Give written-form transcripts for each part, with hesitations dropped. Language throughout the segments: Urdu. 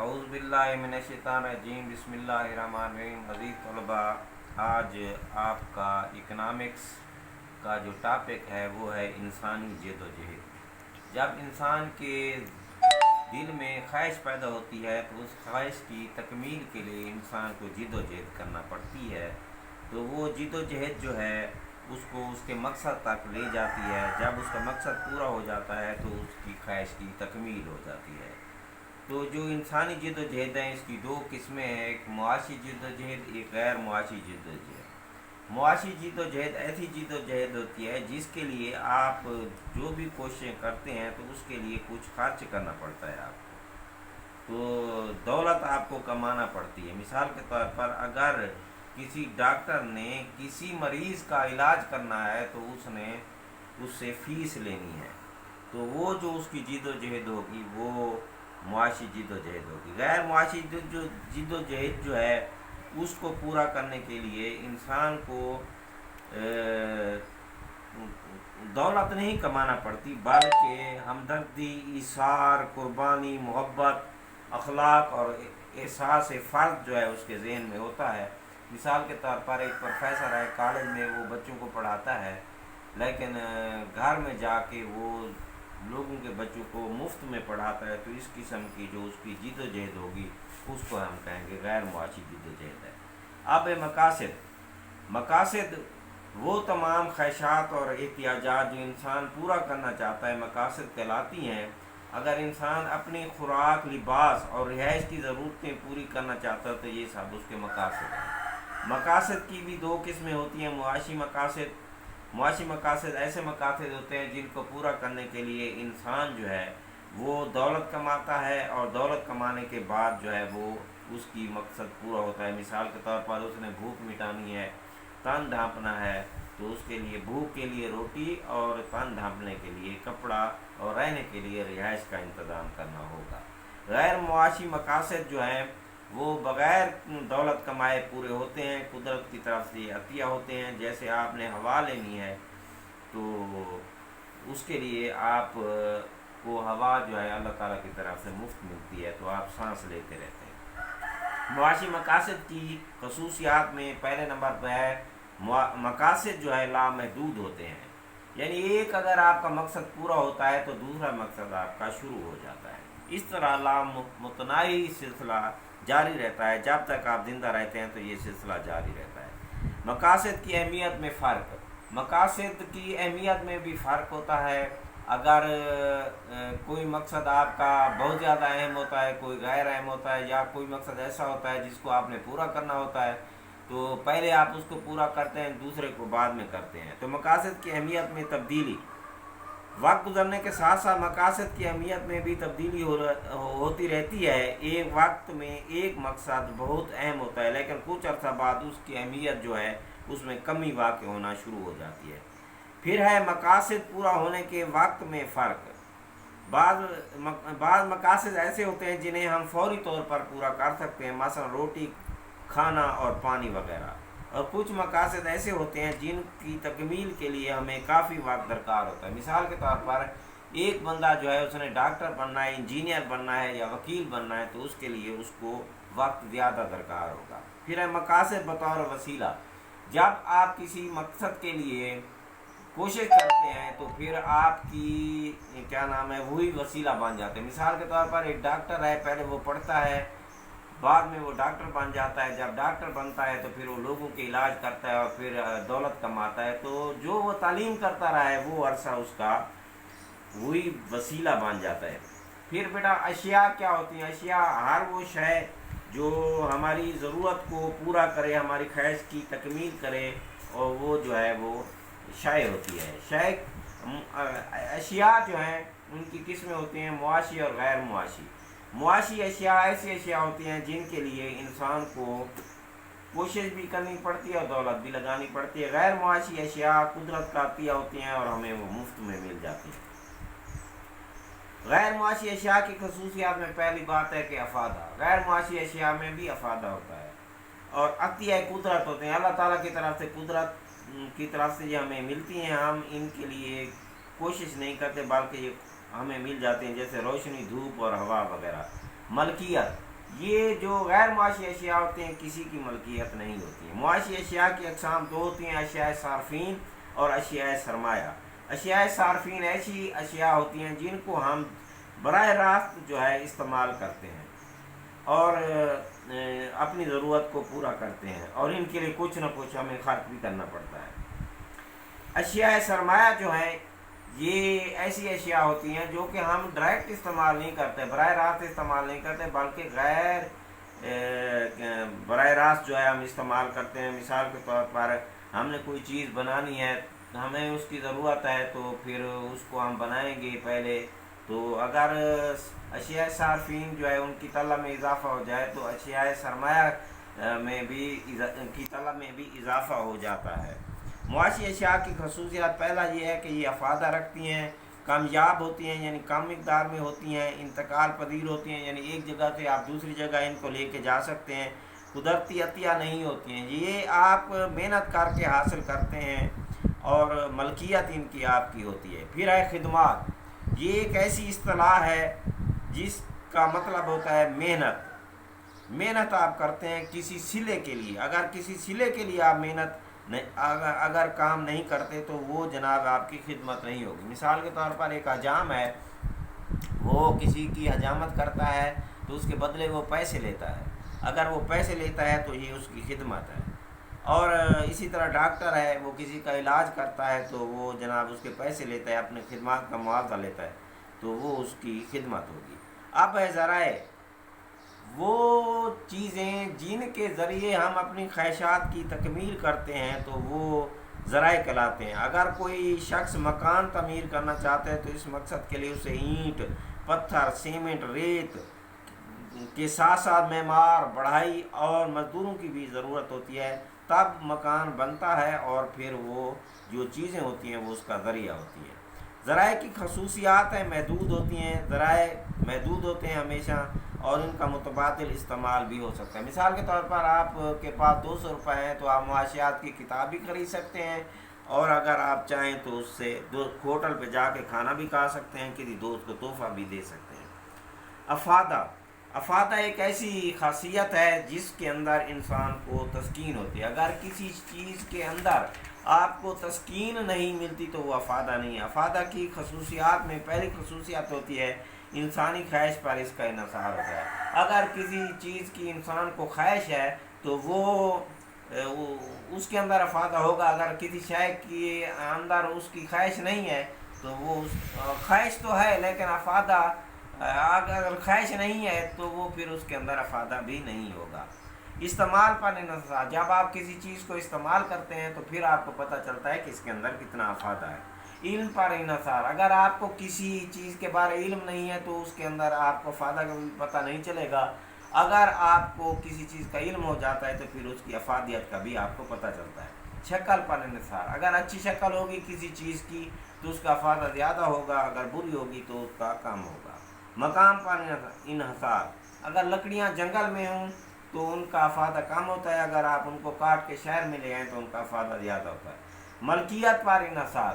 اعوذ باللہ من الشیطان الرجیم، بسم اللہ الرحمن الرحیم۔ عزیز طلباء، آج آپ کا اکنامکس کا جو ٹاپک ہے وہ ہے انسانی جد و جہد۔ جب انسان کے دل میں خواہش پیدا ہوتی ہے تو اس خواہش کی تکمیل کے لیے انسان کو جد و جہد کرنا پڑتی ہے، تو وہ جد و جہد جو ہے اس کو اس کے مقصد تک لے جاتی ہے۔ جب اس کا مقصد پورا ہو جاتا ہے تو اس کی خواہش کی تکمیل ہو جاتی ہے۔ تو جو انسانی جد و جہد ہیں اس کی دو قسمیں ہیں، ایک معاشی جد و جہد، ایک غیر معاشی جد و جہد۔ معاشی جد و جہد ایسی جد و جہد ہوتی ہے جس کے لیے آپ جو بھی کوششیں کرتے ہیں تو اس کے لیے کچھ خرچ کرنا پڑتا ہے آپ کو، تو دولت آپ کو کمانا پڑتی ہے۔ مثال کے طور پر اگر کسی ڈاکٹر نے کسی مریض کا علاج کرنا ہے تو اس نے اس سے فیس لینی ہے، تو وہ جو اس کی جد و جہد ہوگی وہ معاشی جد و جہد ہوگی۔ غیر معاشی جد و جہد جو ہے اس کو پورا کرنے کے لیے انسان کو دولت نہیں کمانا پڑتی، بلکہ ہمدردی، ایثار، قربانی، محبت، اخلاق اور احساس فرد جو ہے اس کے ذہن میں ہوتا ہے۔ مثال کے طور پر ایک پروفیسر ہے، کالج میں وہ بچوں کو پڑھاتا ہے، لیکن گھر میں جا کے وہ لوگوں کے بچوں کو مفت میں پڑھاتا ہے، تو اس قسم کی جو اس کی جد و جہد ہوگی اس کو ہم کہیں گے غیر معاشی جد و جہد ہے۔ اب مقاصد وہ تمام خواہشات اور احتیاجات جو انسان پورا کرنا چاہتا ہے مقاصد کہلاتی ہیں۔ اگر انسان اپنی خوراک، لباس اور رہائش کی ضرورتیں پوری کرنا چاہتا ہے تو یہ سب اس کے مقاصد ہیں۔ مقاصد کی بھی دو قسمیں ہوتی ہیں، معاشی مقاصد ایسے مقاصد ہوتے ہیں جن کو پورا کرنے کے لیے انسان جو ہے وہ دولت کماتا ہے، اور دولت کمانے کے بعد جو ہے وہ اس کی مقصد پورا ہوتا ہے۔ مثال کے طور پر اس نے بھوک مٹانی ہے، تن ڈھانپنا ہے، تو اس کے لیے بھوک کے لیے روٹی اور تن ڈھانپنے کے لیے کپڑا اور رہنے کے لیے رہائش کا انتظام کرنا ہوگا۔ غیر معاشی مقاصد جو ہیں وہ بغیر دولت کمائے پورے ہوتے ہیں، قدرت کی طرف سے عطیہ ہوتے ہیں۔ جیسے آپ نے ہوا لینی ہے تو اس کے لیے آپ کو ہوا جو ہے اللہ تعالیٰ کی طرف سے مفت ملتی ہے، تو آپ سانس لیتے رہتے ہیں۔ معاشی مقاصد کی خصوصیات میں پہلے نمبر پہ ہے مقاصد جو ہے لامحدود ہوتے ہیں، یعنی ایک اگر آپ کا مقصد پورا ہوتا ہے تو دوسرا مقصد آپ کا شروع ہو جاتا ہے۔ اس طرح لامتناہی سلسلہ جاری رہتا ہے، جب تک آپ زندہ رہتے ہیں تو یہ سلسلہ جاری رہتا ہے۔ مقاصد کی اہمیت میں فرق، مقاصد کی اہمیت میں بھی فرق ہوتا ہے۔ اگر کوئی مقصد آپ کا بہت زیادہ اہم ہوتا ہے، کوئی غیر اہم ہوتا ہے، یا کوئی مقصد ایسا ہوتا ہے جس کو آپ نے پورا کرنا ہوتا ہے تو پہلے آپ اس کو پورا کرتے ہیں، دوسرے کو بعد میں کرتے ہیں۔ تو مقاصد کی اہمیت میں تبدیلی، وقت گزرنے کے ساتھ ساتھ مقاصد کی اہمیت میں بھی تبدیلی ہوتی رہتی ہے۔ ایک وقت میں ایک مقصد بہت اہم ہوتا ہے، لیکن کچھ عرصہ بعد اس کی اہمیت جو ہے اس میں کمی واقع ہونا شروع ہو جاتی ہے۔ پھر ہے مقاصد پورا ہونے کے وقت میں فرق۔ بعض مقاصد ایسے ہوتے ہیں جنہیں ہم فوری طور پر پورا کر سکتے ہیں، مثلا روٹی، کھانا اور پانی وغیرہ، اور کچھ مقاصد ایسے ہوتے ہیں جن کی تکمیل کے لیے ہمیں کافی وقت درکار ہوتا ہے۔ مثال کے طور پر ایک بندہ جو ہے اس نے ڈاکٹر بننا ہے، انجینئر بننا ہے یا وکیل بننا ہے، تو اس کے لیے اس کو وقت زیادہ درکار ہوگا۔ پھر ہے مقاصد بطور وسیلہ، جب آپ کسی مقصد کے لیے کوشش کرتے ہیں تو پھر آپ کی وہی وسیلہ بن جاتے ہیں۔ مثال کے طور پر ایک ڈاکٹر ہے، پہلے وہ پڑھتا ہے، بعد میں وہ ڈاکٹر بن جاتا ہے۔ جب ڈاکٹر بنتا ہے تو پھر وہ لوگوں کے علاج کرتا ہے اور پھر دولت کماتا ہے، تو جو وہ تعلیم کرتا رہا ہے وہ عرصہ اس کا وہی وسیلہ بن جاتا ہے۔ پھر بیٹا اشیاء کیا ہوتی ہیں؟ اشیاء ہر وہ شے جو ہماری ضرورت کو پورا کرے، ہماری خواہش کی تکمیل کرے، اور وہ جو ہے وہ شے ہوتی ہے۔ اشیاء جو ہیں ان کی قسمیں ہوتی ہیں معاشی اور غیر معاشی۔ معاشی اشیاء ایسی اشیاء ہوتی ہیں جن کے لیے انسان کو کوشش بھی کرنی پڑتی ہے اور دولت بھی لگانی پڑتی ہے۔ غیر معاشی اشیاء قدرت کا عطیہ ہوتی ہیں اور ہمیں وہ مفت میں مل جاتی ہیں۔ غیر معاشی اشیاء کی خصوصیات میں پہلی بات ہے کہ افادہ، غیر معاشی اشیاء میں بھی افادہ ہوتا ہے، اور عطیہ قدرت ہوتے ہیں، اللہ تعالیٰ کی طرف سے، قدرت کی طرف سے یہ ہمیں ملتی ہیں، ہم ان کے لیے کوشش نہیں کرتے بلکہ یہ ہمیں مل جاتے ہیں، جیسے روشنی، دھوپ اور ہوا وغیرہ۔ ملکیت، یہ جو غیر معاشی اشیاء ہوتے ہیں کسی کی ملکیت نہیں ہوتی ہیں۔ معاشی اشیاء کی اقسام دو ہوتی ہیں، اشیاء صارفین اور اشیاء سرمایہ۔ اشیاء صارفین ایسی اشیاء ہوتی ہیں جن کو ہم براہ راست جو ہے استعمال کرتے ہیں اور اپنی ضرورت کو پورا کرتے ہیں، اور ان کے لیے کچھ نہ کچھ ہمیں خرچ بھی کرنا پڑتا ہے۔ اشیاء سرمایہ جو ہیں یہ ایسی اشیاء ہوتی ہیں جو کہ ہم ڈائریکٹ استعمال نہیں کرتے، براہ راست استعمال نہیں کرتے، بلکہ غیر براہ راست جو ہے ہم استعمال کرتے ہیں۔ مثال کے طور پر ہم نے کوئی چیز بنانی ہے، ہمیں اس کی ضرورت ہے، تو پھر اس کو ہم بنائیں گے پہلے، تو اگر اشیاء صارفین جو ہے ان کی طلب میں اضافہ ہو جائے تو اشیاء سرمایہ میں بھی کی طلب میں بھی اضافہ ہو جاتا ہے۔ معاشی اشیاء کی خصوصیات پہلا یہ ہے کہ یہ افادہ رکھتی ہیں، کامیاب ہوتی ہیں یعنی کم مقدار میں ہوتی ہیں، انتقال پذیر ہوتی ہیں یعنی ایک جگہ سے آپ دوسری جگہ ان کو لے کے جا سکتے ہیں، قدرتی عطیہ نہیں ہوتی ہیں، یہ آپ محنت کر کے حاصل کرتے ہیں اور ملکیت ان کی آپ کی ہوتی ہے۔ پھر ہے خدمات، یہ ایک ایسی اصطلاح ہے جس کا مطلب ہوتا ہے محنت آپ کرتے ہیں کسی صلے کے لیے، اگر کسی صلے کے لیے آپ محنت اگر کام نہیں کرتے تو وہ جناب آپ کی خدمت نہیں ہوگی۔ مثال کے طور پر ایک حجام ہے، وہ کسی کی حجامت کرتا ہے تو اس کے بدلے وہ پیسے لیتا ہے، اگر وہ پیسے لیتا ہے تو یہ اس کی خدمت ہے۔ اور اسی طرح ڈاکٹر ہے، وہ کسی کا علاج کرتا ہے تو وہ جناب اس کے پیسے لیتا ہے، اپنے خدمات کا معاوضہ لیتا ہے، تو وہ اس کی خدمت ہوگی۔ اب ہے ذرائع، وہ چیزیں جن کے ذریعے ہم اپنی خواہشات کی تکمیل کرتے ہیں تو وہ ذرائع کہلاتے ہیں۔ اگر کوئی شخص مکان تعمیر کرنا چاہتا ہے تو اس مقصد کے لیے اسے اینٹ، پتھر، سیمنٹ، ریت کے ساتھ ساتھ معمار، بڑھائی اور مزدوروں کی بھی ضرورت ہوتی ہے، تب مکان بنتا ہے، اور پھر وہ جو چیزیں ہوتی ہیں وہ اس کا ذریعہ ہوتی ہیں۔ ذرائع کی خصوصیات ہیں محدود ہوتی ہیں، ذرائع محدود ہوتے ہیں ہمیشہ، اور ان کا متبادل استعمال بھی ہو سکتا ہے۔ مثال کے طور پر آپ کے پاس 200 روپے ہیں تو آپ معاشیات کی کتاب بھی خرید سکتے ہیں، اور اگر آپ چاہیں تو اس سے ہوٹل پہ جا کے کھانا بھی کھا سکتے ہیں، کسی دوست کو تحفہ بھی دے سکتے ہیں۔ افادہ ایک ایسی خاصیت ہے جس کے اندر انسان کو تسکین ہوتی ہے۔ اگر کسی چیز کے اندر آپ کو تسکین نہیں ملتی تو وہ افادہ نہیں ہے۔ افادہ کی خصوصیات میں پہلی خصوصیت ہوتی ہے انسانی خواہش پر اس کا انحصار ہوتا ہے۔ اگر کسی چیز کی انسان کو خواہش ہے تو وہ اس کے اندر افادہ ہوگا، اگر کسی شے کے اندر اس کی خواہش نہیں ہے تو وہ خواہش تو ہے لیکن افادہ، اگر خواہش نہیں ہے تو وہ پھر اس کے اندر افادہ بھی نہیں ہوگا۔ استعمال پر انحصار، جب آپ کسی چیز کو استعمال کرتے ہیں تو پھر آپ کو پتہ چلتا ہے کہ اس کے اندر کتنا افادہ ہے۔ علم پر انحصار، اگر آپ کو کسی چیز کے بارے علم نہیں ہے تو اس کے اندر آپ کو افادہ کا بھی پتہ نہیں چلے گا، اگر آپ کو کسی چیز کا علم ہو جاتا ہے تو پھر اس کی افادیت کا بھی آپ کو پتہ چلتا ہے۔ شکل پر انحصار، اگر اچھی شکل ہوگی کسی چیز کی تو اس کا افادہ زیادہ ہوگا، اگر بری ہوگی تو اس کا کم ہوگا۔ مقام پر انحصار، اگر لکڑیاں جنگل میں ہوں تو ان کا افادہ کم ہوتا ہے، اگر آپ ان کو کاٹ کے شہر میں لے آئیں تو ان کا افادہ زیادہ ہوتا ہے۔ ملکیت پر انحصار،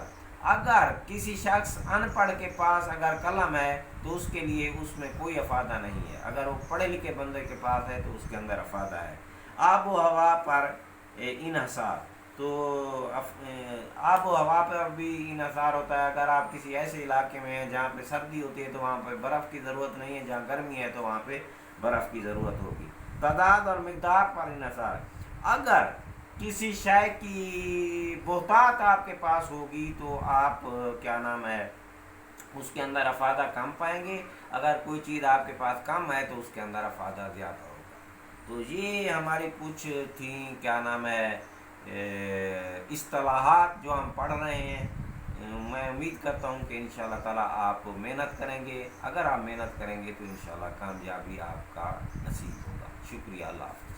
اگر کسی شخص ان پڑھ کے پاس اگر قلم ہے تو اس کے لیے اس میں کوئی افادہ نہیں ہے، اگر وہ پڑھے لکھے بندے کے پاس ہے تو اس کے اندر افادہ ہے۔ آب و ہوا پر انحصار، تو آب و ہوا پر بھی انحصار ہوتا ہے، اگر آپ کسی ایسے علاقے میں ہیں جہاں پہ سردی ہوتی ہے تو وہاں پہ برف کی ضرورت نہیں ہے، جہاں گرمی ہے تو وہاں پہ برف کی ضرورت ہوگی۔ تعداد اور مقدار پر انحصار، اگر کسی شے کی بہتات آپ کے پاس ہوگی تو آپ کیا نام ہے اس کے اندر افادہ کم پائیں گے، اگر کوئی چیز آپ کے پاس کم ہے تو اس کے اندر افادہ زیادہ ہوگا۔ تو یہ ہماری کچھ تھیں کیا نام ہے اصطلاحات جو ہم پڑھ رہے ہیں۔ میں امید کرتا ہوں کہ انشاءاللہ تعالیٰ آپ محنت کریں گے، اگر آپ محنت کریں گے تو انشاءاللہ کامیابی آپ کا نصیب ہوگا۔ شکریہ، اللہ حافظ۔